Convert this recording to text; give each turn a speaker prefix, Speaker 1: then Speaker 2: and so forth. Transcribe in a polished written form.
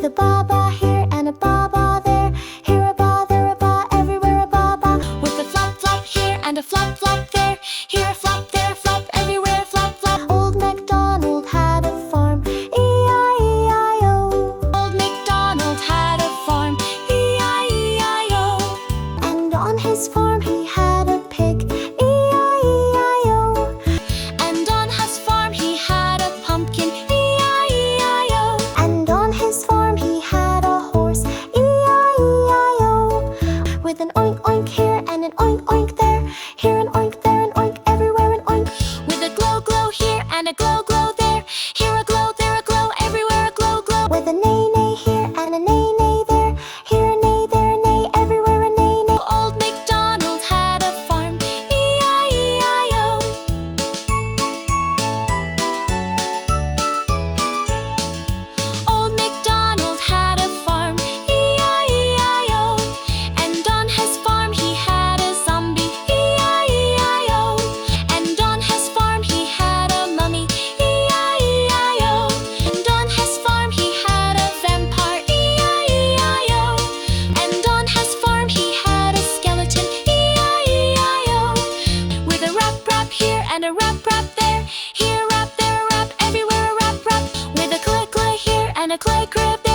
Speaker 1: with a baba here and a baba there. Here a ba, there a ba, everywhere a baba. With a flop flop here and a flop flop there. Here a flop, there a flop, everywhere a flop flop. Old MacDonald had a farm, E-I-E-I-O. Old MacDonald had a farm, E-I-E-I-O. And on his farm he had a pig, E-I-E-I-O. And on his farm he had a pumpkin, E-I-E-I-O. And on his farm he had a horse, E-I-E-I-O. With an oink oink here and an oink oink there. Here an oink, there an oink, everywhere an oink. With a glow glow here and a glow glow there. Here a glow, there a glow, everywhere a glow glow. With a neigh neigh here and a neigh neigh there. Here a neigh, there a neigh, everywhere a neigh neigh. Old MacDonald had a farm, E-I-E-I-O. Old MacDonald had a farm, E-I-E-I-O. And on his farm he had a zombie, E-I-E-I-O. And on his farm he had a mummy, E-I-E-I-O. And on his farm he had a vampire, E-I-E-I-O. And on his farm he had a skeleton, E-I-E-I-O. With a rap rap here and a rap rap there. Here a rap, there a rap, everywhere a rap rap. With a click click here and a click click there.